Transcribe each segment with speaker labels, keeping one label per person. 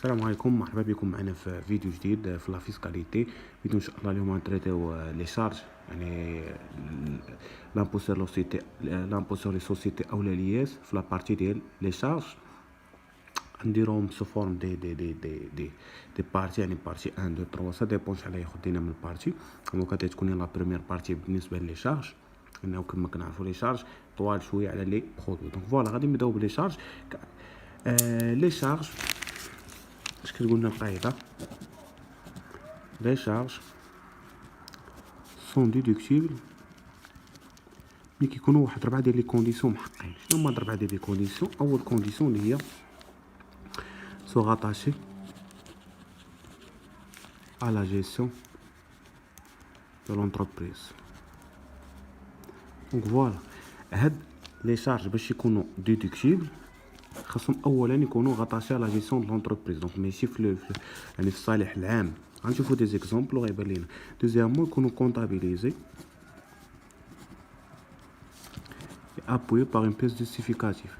Speaker 1: السلام عليكم، مرحبا بكم معنا في فيديو جديد في لا فيسكاليتي. فيديو ان شاء الله اليوم غنتريتيو لي شارج، يعني لامبو سور لو سيتي، لامبو سور لي سوسيتي او لياس في لا بارتي ديال لي شارج. نديروهم سو فورم دي بارتي، يعني بارتي 1 2 3 سا ديبون شحال ياخذ لينا من البارتي. دونك هادي تكون لا بروميير بارتي بالنسبه لي شارج، انه كما كنعرفوا لي شارج طوال شويه على لي برودوي. دونك فوالا غادي نبداو بلي شارج. لي شارج اش كتقول لنا القاعده؟ لي شارج سون ديدكتيبل ملي كيكونوا واحد 4 ديال لي كونديسيون محققين. شنو هما 4 ديال لي كونديسيون؟ اول كونديسيون اللي هي سو راتاشي à la gestion de l'entreprise. دونك فوالا هاد لي شارج باش يكونوا ديدكتيبل خاصهم اولا يكونوا غطاشي على جيستيون دو لونتربريز، دونك ماشي في يعني في الصالح العام. غنشوفوا دي زيكزامبل وغيبان لينا. دوزيامون يكونوا كونطابيليزي appuyé par une pièce justificative.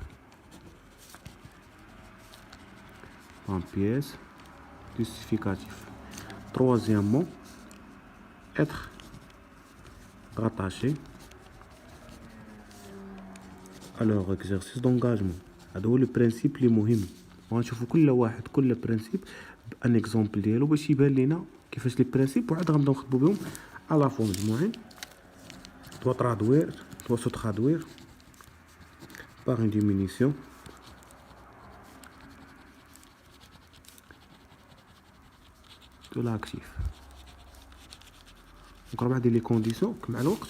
Speaker 1: En pièce justificative. Troisièmement, être rattaché à leur exercice d'engagement. هذا هو لو برينسيپ لي مهم. غنشوفوا كل واحد كل برينسيپ بان اكزامبل ديالو باش يبان لينا كيفاش لي برينسيپ وعاد غنبداو نخدموا بهم على فوا مجموعين. doit se traduire par une diminution de l'actif. دونك 4 ديال لي كونديسيون مع الوقت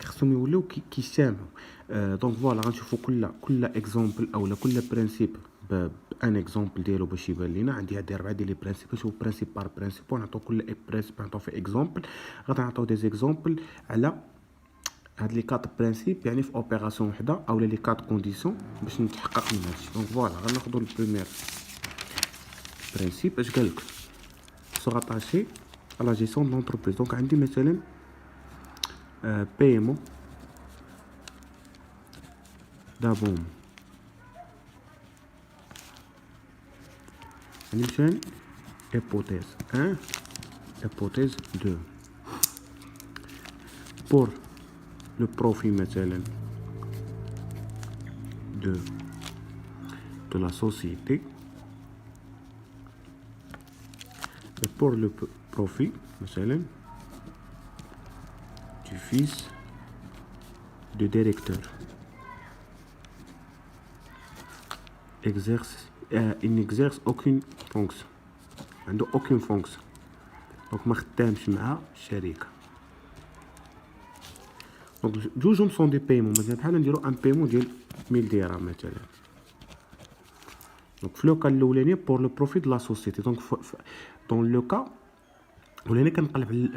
Speaker 1: خصهم يوليو كيجتمعوا. دونك فوالا غنشوفوا كل اكزامبل اولا كل برينسيپ بان اكزامبل ديالو باش يبان لينا. عندي هادي 4 ديال لي برينسيپ، نشوفوا برينسيپ بار برينسيپ ونعطيو كل برينسيپ نعطيو فيه اكزامبل. غنعطيو دي اكزامبل على هاد لي 4 برينسيپ، يعني في اوبيراسيون وحده اولا لي 4 كونديسيون باش نتحقق من هادشي. دونك فوالا غناخذوا البريمير برينسيپ. اش قالك؟ سو راتاشي على لا جيستيون دو لونتربريز. دونك عندي مثلا paiement d'abonnement. عندي مثلا hypothèse 1 hypothèse 2 pour le profit مثلا de la société et pour le profit مثلا du fils du directeur il n'exerce aucune fonction. عنده aucune fonction، دونك ما خدامش مع الشركه. دونك جوجهم سون دي بايمون. مثلا بحال نديرو ان بايمون ديال 1000 درهم مثلا. دونك في لو كا الاولاني بور لو بروفيت دو لا سوسيتي. دونك دون لو كا الاولاني كنقلب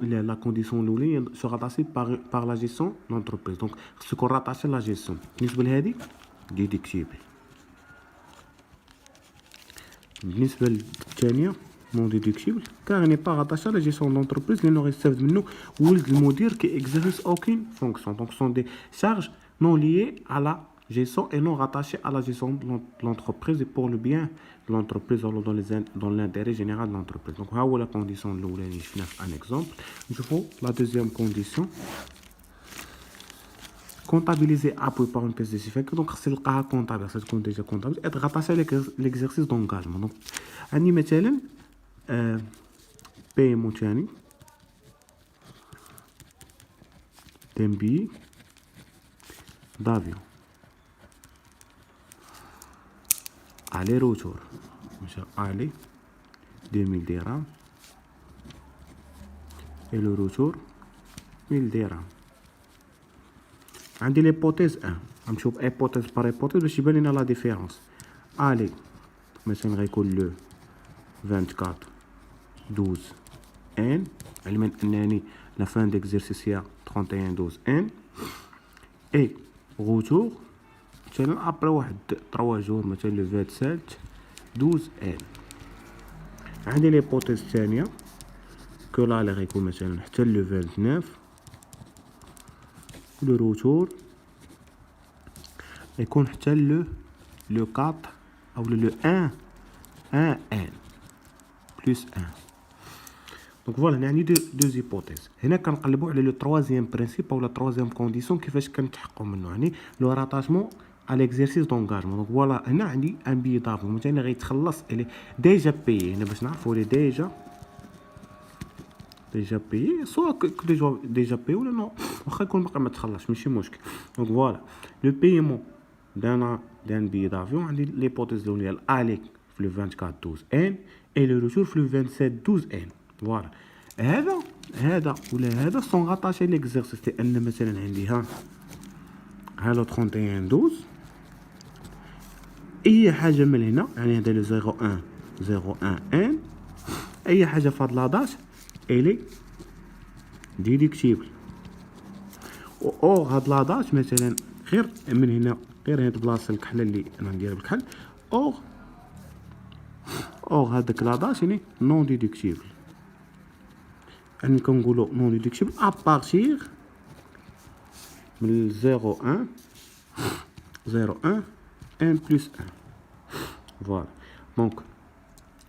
Speaker 1: على لا كونديسيون الاولانيه سو راتاشي بار لا جيستيون لونتربريز. دونك خصو يكون راتاشي لا جيستيون. بالنسبه لهادي ديدكتيبل. بالنسبه للثانيه نون ديدكتيبل كارني با راتاشي لا جيستيون لونتربريز لانه غيستافد منه ولد المدير كي اكزيرسيس اوكين فونكسيون. دونك سون دي شارج نون ليي على gestion et non rattaché à la gestion de l'entreprise et pour le bien de l'entreprise ou dans l'intérêt général de l'entreprise. Donc, voilà la condition de l'ouléni. Je fais un exemple. Je fais la deuxième condition. Comptabiliser appui par une pièce justificative. Donc, c'est le cas comptable. Ça compte déjà comptable. Être rattaché à l'exercice d'engagement. Donc, عندي مثلا paiement ثاني d'un billet d'avion. aller-retour مشى aller 2000 درهم et le retour 1000 درهم. عندي ليبوتيز 1 غنمشيو بإيبوتيز بار إيبوتيز باش يبان لينا لا ديفيرونس. aller مثلا غيكون لو 24 12 ان، علما انني لا فان ديكزيرسيس هي 31 12 ان، اي retour مثلا ابري واحد 3 جور مثلا لو 27 12 ان. عندي ليبوتيز الثانيه كو لا اللي غيكون مثلا حتى لو 29 لو روتور يكون حتى لو 4 او لو 1 ان. plus 1. Donc voilà, il y a deux hypothèses. هنا كنقلبوا على le troisième principe ou la troisième condition كيفاش كنتحققوا منه يعني le rattachement à l'exercice d'engagement. Donc voilà, هنا عندي un billet d'avion مثلا غيتخلص il est déjà payé. هنا باش نعرفوا il est déjà payé soit que déjà payé ولا non واخا يكون باقي ما تخلصش ماشي مشكل. Donc voilà, le paiement d'un billet d'avion عندي l'hypothèse الاولى l'aller في le 24/12/N et le retour في le 27/12/N. فوالا هذا ولا هذا سون غاتاشي ليكزيرسيس لان مثلا عندي ها لو 31/12 اي حاجه من هنا يعني هذا لو 01 ان اي حاجه في هاد لاطاش الي ديديكتيبل او هاد لاطاش مثلا غير من هنا غير هاد بلاصه الكحله اللي انا نديرها بالكحل او هذاك لاطاش يعني نون ديديكتيبل يعني كنقولوا نون ديديكتيبل ابارتير من 01 1 بلس 1. فوالا دونك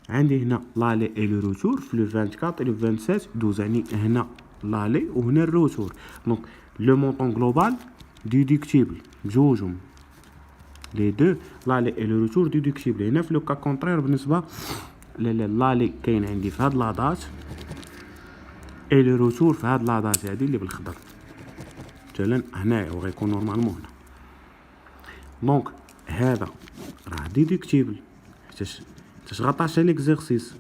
Speaker 1: عندي هنا لالي اي لو روتور في لو 24 et لو 27/12 يعني هنا لالي وهنا الروتور. دونك لو مونطون غلوبال ديديكتيبل بجوجهم لي دو لالي اي لو روتور ديديكتيبل. هنا في لو كا كونترير بالنسبه لالي كاين عندي في هاد لاطاش اي لو روتور في هاد لاطاش هادي اللي بالخضر مثلا هنايا وغيكون نورمالمون هنا. دونك هذا راه ديديكتيبل حيتاش غطاشي ليكزيرسيس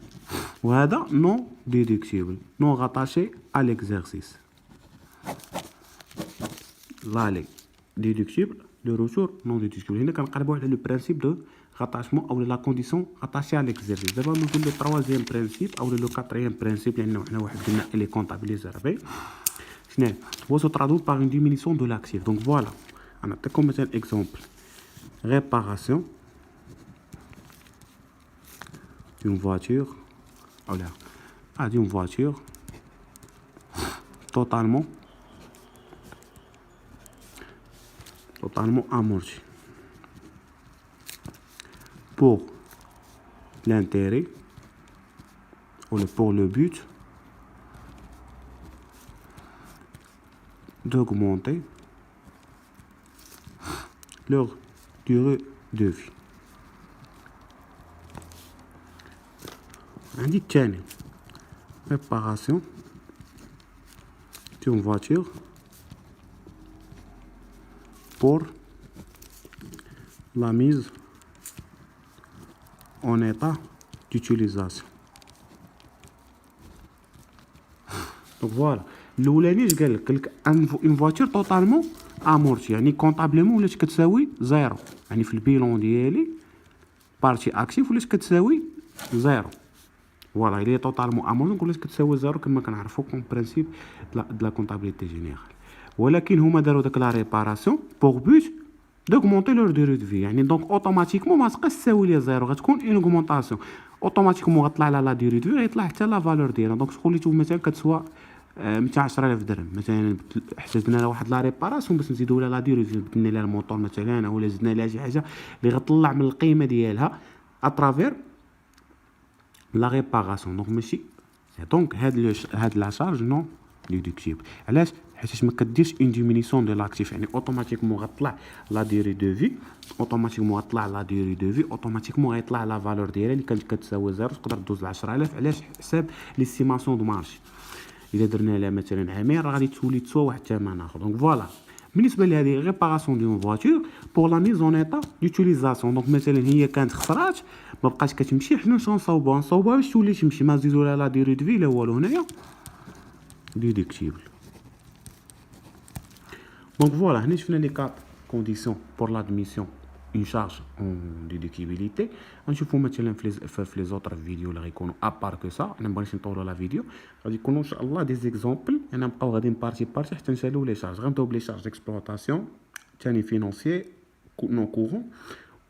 Speaker 1: وهذا نو ديديكتيبل نو غطاشي ا ليكزيرسيس. لالي ديديكتيبل لو روتور نو ديديكتيبل. هنا كنقلبوا على لو برانسيب دو rattachement او لا كونديسيون rattachée à l'exercice. دابا ندوزو لو troisième principe او لو quatrième principe لانه حنا واحد قلنا اللي كونطابيليزي ربي شنو هو سو traduit par une diminution de l'actif. Donc voilà, انا نعطيكم مثلا exemple réparation d'une voiture ou là d'une voiture totalement amortie pour l'intérêt ou pour le but d'augmenter leur durée de vie. عندي الثاني réparation d'une voiture pour la mise en état d'utilisation. Donc voilà, الاولاني اش قال لك ان فواتور توتالمون امورتي يعني كونطابلمون ولات كتساوي زيرو يعني في البيلون ديالي بارتي اكتيف ولات كتساوي زيرو. فوالا هي توتالمون امورتي ولات كتساوي زيرو كما كنعرفوا كون برينسيپ دلا كونطابيليتي جينيرال. ولكن هما داروا داك لا ريباراسيون بوغ بوت دوغمونتي لور ديري دو في يعني دونك اوتوماتيكمون ما تبقاش تساوي ليا زيرو غتكون اون اوغمونطاسيون اوتوماتيكمون غطلع لها لا ديري دو في غيطلع حتى لا فالور ديالها. دونك شغل ليتو مثلا كتسوى 110,000 درهم مثلا حسبنا لها واحد لا ريباراسيون باش نزيدو لها لا ديري في بدلنا لها الموطور مثلا ولا زدنا لها شي حاجه اللي غطلع من القيمه ديالها اترافير لا ريباراسيون. دونك ماشي دونك هاد لا شارج نو ديدكتيبل. علاش؟ حيت ما كديرش اون ديمينيسيون دو لاكتيف يعني اوتوماتيكمون غطلع لا ديري دو في اوتوماتيكمون غطلع لا ديري دو في اوتوماتيكمون غيطلع لا فالور ديالها اللي كانت كتساوي زيرو تقدر دوز ل 10,000. علاش؟ حساب ليستيماسيون دو مارشي الا درنا لها مثلا عامين راه غادي تولي تسوى واحد الثمن اخر. دونك فوالا بالنسبه لهذه ريباراسيون ديون فواتور بور لا ميز اون ايتا ديوتيليزاسيون. دونك مثلا هي كانت خسرات ما بقاش كتمشي حنا شنو نصاوبوها باش تولي تمشي ما نزيدو لها لا ديري دو في لا والو هنايا ديدكتيبل. Donc voilà, nous avons les 4 conditions pour l'admission une charge en déductibilité. On se fait mettre les autres vidéos à part que ça. On va essayer la vidéo. On va voir des exemples. On va regarder partie حتى نسالو les charges. غنبداو les charges d'exploitation, ثاني financier, non courant.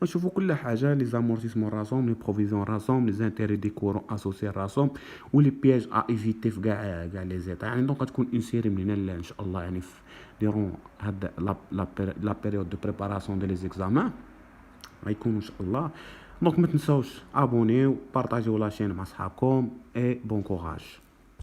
Speaker 1: ونشوفوا كل حاجه لي زامورتيسمون راسهم لي بروفيزيون راسهم لي زانتيري دي كورون اسوسي راسهم ولي بياج ا ايفيتي في كاع لي زيتا يعني. دونك غتكون اون سيري من هنا ان شاء الله يعني ديرون هاد لا بيريود دو بريباراسيون دي لي زيكزامان غيكونوا ان شاء الله دونك ما تنساوش ابونيو، بارطاجيو لاشين مع صحابكم، اي بون كوراج.